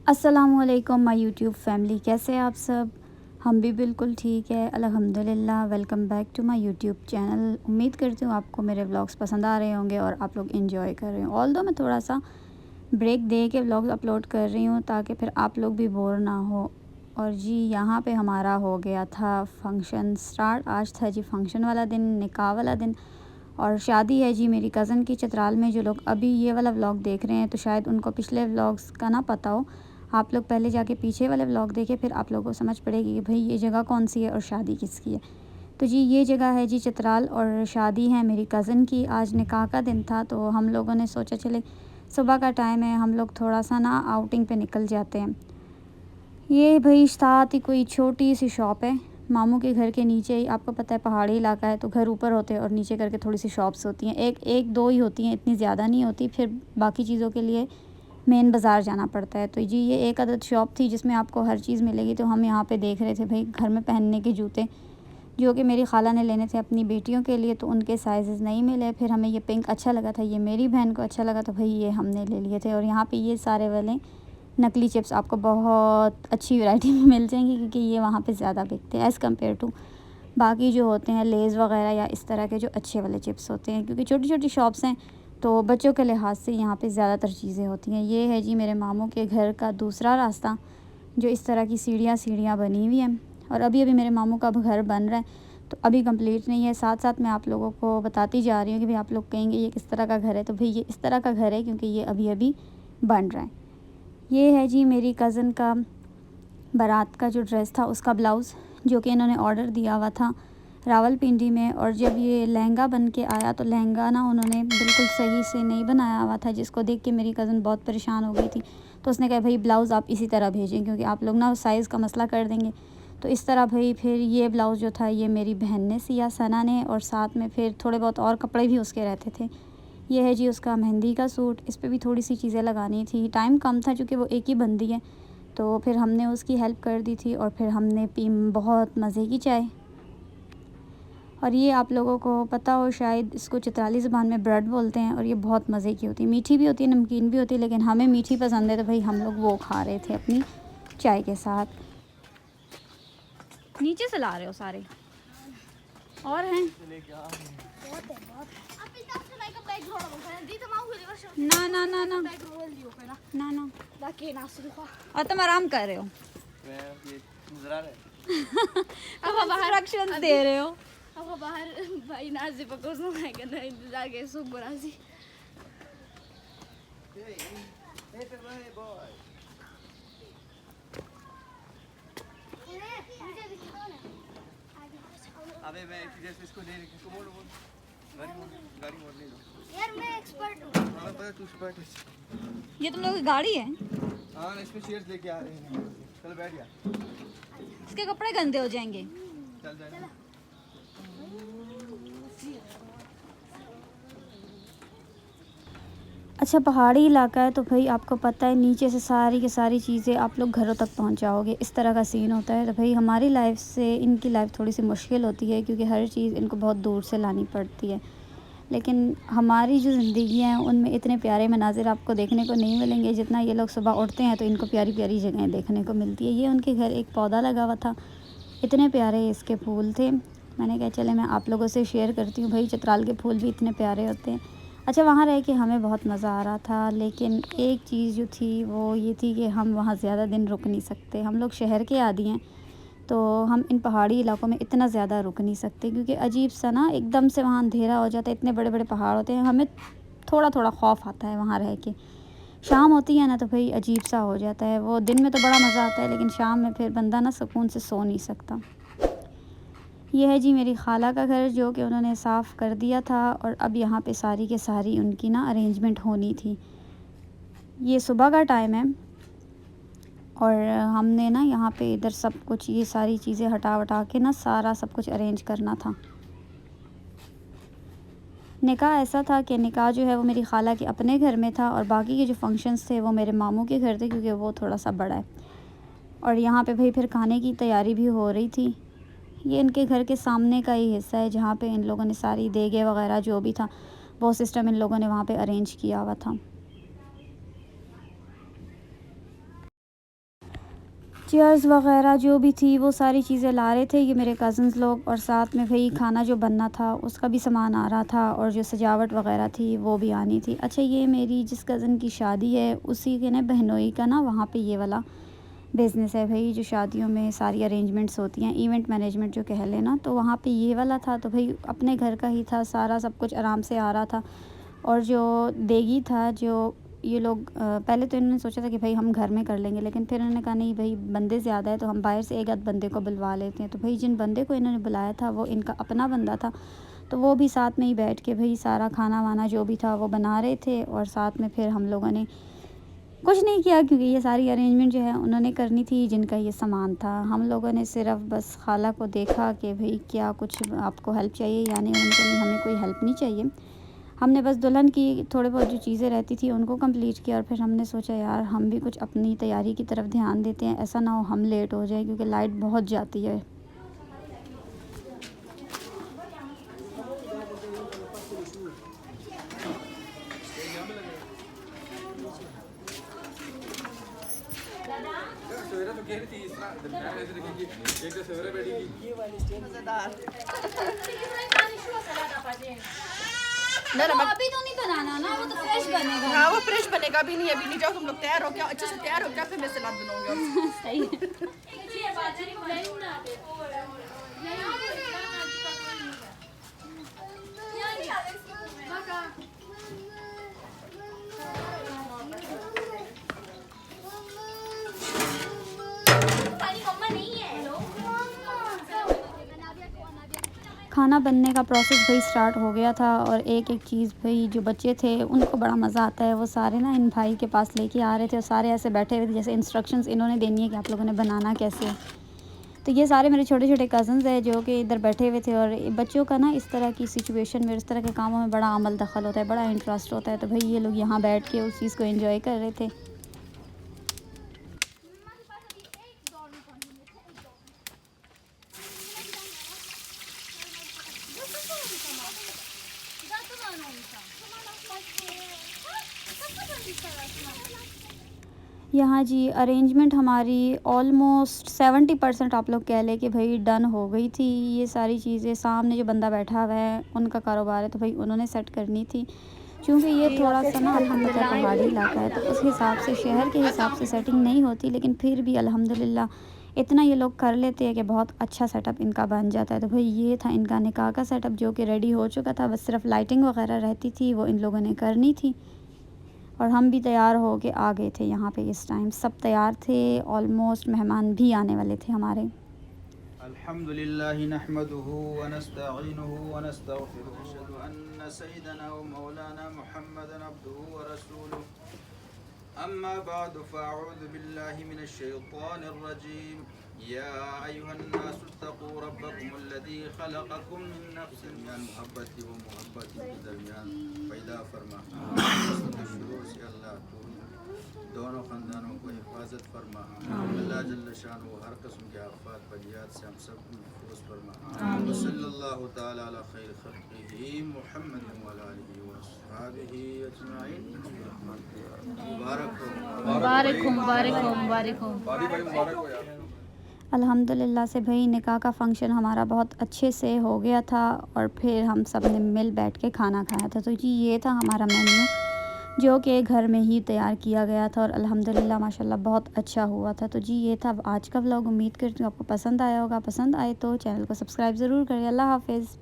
अस्सलामुअलैकुम my YouTube family, कैसे हैं आप सब। हम भी बिल्कुल ठीक है अल्हम्दुलिल्लाह। Welcome back to my YouTube channel. उम्मीद करती हूँ आपको मेरे व्लॉग्स पसंद आ रहे होंगे और आप लोग एंजॉय कर रहे हो। ऑल्दो मैं थोड़ा सा ब्रेक दे के व्लॉग्स अपलोड कर रही हूँ ताकि फिर आप लोग भी बोर ना हो। और जी यहाँ पे हमारा हो गया था फंक्शन स्टार्ट। आज था जी फंक्शन वाला दिन, निकाह वाला दिन, और शादी है जी मेरी कज़न की चतराल में। जो लोग अभी ये वाला व्लॉग देख रहे हैं तो शायद उनको पिछले व्लॉग्स का ना पता हो। आप लोग पहले जाके पीछे वाले व्लॉग देखें, फिर आप लोगों को समझ पड़ेगी कि भाई ये जगह कौन सी है और शादी किसकी है। तो जी ये जगह है जी चतराल और शादी है मेरी कज़न की। आज निकाह का दिन था तो हम लोगों ने सोचा चले सुबह का टाइम है, हम लोग थोड़ा सा ना आउटिंग पे निकल जाते हैं। ये भाई साथ ही कोई छोटी सी शॉप है मामू के घर के नीचे ही। आपको पता है पहाड़ी इलाका है तो घर ऊपर होते हैं और नीचे करके थोड़ी सी शॉप्स होती हैं, एक दो ही होती हैं, इतनी ज़्यादा नहीं होती। फिर बाकी चीज़ों के लिए मेन बाज़ार जाना पड़ता है। तो जी ये एक अदद शॉप थी जिसमें आपको हर चीज़ मिलेगी। तो हम यहाँ पे देख रहे थे भाई घर में पहनने के जूते, जो कि मेरी खाला ने लेने थे अपनी बेटियों के लिए, तो उनके साइज़ नहीं मिले। फिर हमें ये पिंक अच्छा लगा था, ये मेरी बहन को अच्छा लगा, तो भाई ये हमने ले लिए थे। और यहाँ पे ये सारे वाले नकली चिप्स आपको बहुत अच्छी वैरायटी में मिल जाएंगी क्योंकि ये वहाँ पे ज़्यादा बिकते हैं एज़ कम्पेयर टू बाकी जो होते हैं लेज़ वगैरह या इस तरह के जो अच्छे वाले चिप्स होते हैं। क्योंकि छोटी छोटी शॉप्स हैं तो बच्चों के लिहाज से यहाँ पे ज़्यादातर चीज़ें होती हैं। ये है जी मेरे मामू के घर का दूसरा रास्ता, जो इस तरह की सीढ़ियाँ बनी हुई हैं। और अभी अभी मेरे मामू का घर बन रहा है तो अभी कंप्लीट नहीं है। साथ साथ मैं आप लोगों को बताती जा रही हूँ कि भाई आप लोग कहेंगे ये किस तरह का घर है, तो भाई ये इस तरह का घर है क्योंकि ये अभी अभी बन रहा है। ये है जी मेरी कज़न का बारात का जो ड्रेस था उसका ब्लाउज़, जो कि इन्होंने ऑर्डर दिया हुआ था रावलपिंडी में। और जब ये लहंगा बन के आया तो लहंगा ना उन्होंने बिल्कुल सही से नहीं बनाया हुआ था, जिसको देख के मेरी कज़न बहुत परेशान हो गई थी। तो उसने कहा भाई ब्लाउज़ आप इसी तरह भेजें क्योंकि आप लोग ना साइज़ का मसला कर देंगे। तो इस तरह भाई फिर ये ब्लाउज़ जो था ये मेरी बहन ने सिया, सना ने, और साथ में फिर थोड़े बहुत और कपड़े भी उसके रहते थे। ये है जी उसका मेहंदी का सूट, इस पे भी थोड़ी सी चीज़ें लगानी थी, टाइम कम था क्योंकि वो एक ही बंदी है। तो फिर हमने उसकी हेल्प कर दी थी और फिर हमने पी बहुत मज़े की चाय। और ये आप लोगों को पता हो शायद, इसको चित्राली ज़बान में ब्रेड बोलते हैं और ये बहुत मज़े की होती है, मीठी भी होती है नमकीन भी होती है, लेकिन हमें मीठी पसंद है तो भाई हम लोग वो खा रहे थे अपनी चाय के साथ। नीचे से ला रहे हो सारे और हैं ना ना ना ना ना ना और तुम आराम कर रहे हो अब इंस्ट्रक्शंस दे रहे हो। Ako bahar ba inazi pa ko nung ay ganda lagi suburasi. अबे मैं जैसे इसको ले इसको बोलो गाड़ी मोड़ ले लो यार मैं एक्सपर्ट हूँ। हाँ पता तू एक्सपर्ट है। ये तुम लोग की गाड़ी है? हाँ इसमें चेयर्स लेके आ रहे हैं, चल बैठ जा। इसके कपड़े गंदे हो जाएंगे। चल जा। अच्छा पहाड़ी इलाका है तो भाई आपको पता है नीचे से सारी की सारी चीज़ें आप लोग घरों तक पहुंचाओगे, इस तरह का सीन होता है। तो भाई हमारी लाइफ से इनकी लाइफ थोड़ी सी मुश्किल होती है क्योंकि हर चीज़ इनको बहुत दूर से लानी पड़ती है। लेकिन हमारी जो ज़िंदगी हैं उनमें इतने प्यारे मनाजिर आपको देखने को नहीं मिलेंगे जितना ये लोग सुबह उठते हैं तो इनको प्यारी प्यारी जगहें देखने को मिलती है। ये उनके घर एक पौधा लगा हुआ था, इतने प्यारे इसके फूल थे। मैंने कहा चले मैं आप लोगों से शेयर करती हूँ, भाई चतराल के फूल भी इतने प्यारे होते हैं। अच्छा वहाँ रह के हमें बहुत मज़ा आ रहा था, लेकिन एक चीज़ जो थी वो ये थी कि हम वहाँ ज़्यादा दिन रुक नहीं सकते। हम लोग शहर के आदी हैं तो हम इन पहाड़ी इलाकों में इतना ज़्यादा रुक नहीं सकते क्योंकि अजीब सा ना एकदम से वहाँ अंधेरा हो जाता है, इतने बड़े बड़े पहाड़ होते हैं, हमें थोड़ा थोड़ा खौफ आता है वहाँ रह के। शाम होती है ना तो भाई अजीब सा हो जाता है। वो दिन में तो बड़ा मज़ा आता है लेकिन शाम में फिर बंदा ना सुकून से सो नहीं सकता। ये है जी मेरी खाला का घर जो कि उन्होंने साफ़ कर दिया था और अब यहाँ पे सारी के सारी उनकी ना अरेंजमेंट होनी थी। ये सुबह का टाइम है और हमने ना यहाँ पे इधर सब कुछ ये सारी चीज़ें हटा वटा के ना सारा सब कुछ अरेंज करना था। निकाह ऐसा था कि निकाह जो है वो मेरी खाला के अपने घर में था और बाकी के जो फंक्शंस थे वो मेरे मामू के घर थे क्योंकि वो थोड़ा सा बड़ा है। और यहाँ पे भाई फिर खाने की तैयारी भी हो रही थी। ये इनके घर के सामने का ही हिस्सा है जहाँ पे इन लोगों ने सारी देगे वगैरह जो भी था वो सिस्टम इन लोगों ने वहाँ पे अरेंज किया हुआ था। चेयर्स वगैरह जो भी थी वो सारी चीज़ें ला रहे थे ये मेरे कज़न्स लोग, और साथ में भाई खाना जो बनना था उसका भी सामान आ रहा था, और जो सजावट वगैरह थी वो भी आनी थी। अच्छा, ये मेरी जिस कज़न की शादी है उसी के ना बहनोई का ना वहाँ पे ये वाला बिज़नेस है भाई, जो शादियों में सारी अरेंजमेंट्स होती हैं, इवेंट मैनेजमेंट जो कह लेना, तो वहाँ पे ये वाला था। तो भाई अपने घर का ही था, सारा सब कुछ आराम से आ रहा था। और जो देगी था, जो ये लोग पहले तो इन्होंने सोचा था कि भाई हम घर में कर लेंगे, लेकिन फिर इन्होंने कहा नहीं भाई बंदे ज़्यादा है तो हम बाहर से एक आध बंदे को बुलवा लेते हैं। तो भाई जिन बंदे को इन्होंने बुलाया था वो इनका अपना बंदा था, तो वो भी साथ में ही बैठ के भाई सारा खाना वाना जो भी था वो बना रहे थे, और साथ में फिर हम लोगों ने कुछ नहीं किया क्योंकि ये सारी अरेंजमेंट जो है उन्होंने करनी थी, जिनका ये सामान था। हम लोगों ने सिर्फ बस खाला को देखा कि भाई क्या कुछ आपको हेल्प चाहिए, यानी उन्होंने कहा नहीं हमें कोई हेल्प नहीं चाहिए। हमने बस दुल्हन की थोड़े बहुत जो चीज़ें रहती थी उनको कंप्लीट किया, और फिर हमने सोचा यार हम भी कुछ अपनी तैयारी की तरफ ध्यान देते हैं, ऐसा ना हो हम लेट हो जाए क्योंकि लाइट बहुत जाती है। सवेरे तो कह रही थी इस तरह मैं ऐसे देखी कि एक तो सवेरे बैठेगी ये वाली स्टेज मजेदार ना ना अभी तो नहीं बनाना ना, वो तो फ्रेश बनेगा। हाँ वो फ्रेश बनेगा, अभी नहीं, अभी नहीं। जाओ तुम लोग तैयार हो, क्या अच्छे से तैयार हो, क्या फिर मैं सलाद बनाऊंगा। सही है। खाना बनने का प्रोसेस भाई स्टार्ट हो गया था, और एक एक चीज़ भाई जो बच्चे थे उनको बड़ा मज़ा आता है, वो सारे ना इन भाई के पास लेके आ रहे थे, और सारे ऐसे बैठे हुए थे जैसे इंस्ट्रक्शंस इन्होंने देनी है कि आप लोगों ने बनाना कैसे है। तो ये सारे मेरे छोटे छोटे कज़न्स हैं जो कि इधर बैठे हुए थे, और बच्चों का ना इस तरह की सिचुएशन में, इस तरह के कामों में बड़ा अमल दखल होता है, बड़ा इंटरेस्ट होता है। तो भाई ये लोग यहाँ बैठ के उस चीज़ को एंजॉय कर रहे थे। यहाँ जी अरेंजमेंट हमारी ऑलमोस्ट 70% आप लोग कह लें कि भाई डन हो गई थी। ये सारी चीज़ें सामने जो बंदा बैठा हुआ है उनका कारोबार है, तो भाई उन्होंने सेट करनी थी। क्योंकि ये थोड़ा सा ना अल्हम्दुलिल्लाह पहाड़ी इलाका है, तो उस हिसाब से शहर के हिसाब से सेटिंग नहीं होती, लेकिन फिर भी अल्हम्दुलिल्लाह इतना ये लोग कर लेते हैं कि बहुत अच्छा सेटअप इनका बन जाता है। तो भाई ये था इनका निकाह का सेटअप जो कि रेडी हो चुका था, बस सिर्फ लाइटिंग वगैरह रहती थी वो इन लोगों ने करनी थी, और हम भी तैयार हो के आ गए थे यहाँ पे। इस टाइम सब तैयार थे, ऑलमोस्ट मेहमान भी आने वाले थे हमारे। अल्हम्दुलिल्लाहि नहमदुहु व नस्तईनुहु व नस्तगफिरुहु व अशहदु अन्न सय्यदना व मौलाना मुहम्मदन अब्दुहु व रसूलुहु अम्मा बअदु फअऊज़ु बिल्लाहि मिनश शैतानिर रजीम या अय्युहन्नासु इत्तक़ू रब्बकुमुल्लज़ी खलक़कुम मिन नफ्सिन मोहब्बती व मोहब्बती के दरमियान पैदा फरमा। शुरू से अल्लाह तू दोनों ख़ानदानों को हिफाजत फरमा। अल्लाह जल्ल शान हर किस्म के आफ़ात बलियात से हम सबको महफूज फरमा। सल्लल्लाहु तआला अला खैर खल्क़िही मुहम्मद व अला आलिहि व अस्हाबिही अजमाइन। मुबारक हो, मुबारक हो, मुबारक हो, मुबारक हो। बारी भाई मुबारक हो यार। अल्हम्दुलिल्लाह से भाई निकाह का फ़ंक्शन हमारा बहुत अच्छे से हो गया था, और फिर हम सब ने मिल बैठ के खाना खाया था। तो जी ये था हमारा मेन्यू जो कि घर में ही तैयार किया गया था, और अल्हम्दुलिल्लाह माशाल्लाह बहुत अच्छा हुआ था। तो जी ये था आज का व्लॉग। उम्मीद करती हूँ आपको पसंद आया होगा। पसंद आए तो चैनल को सब्सक्राइब ज़रूर करें। अल्लाह हाफ़िज़।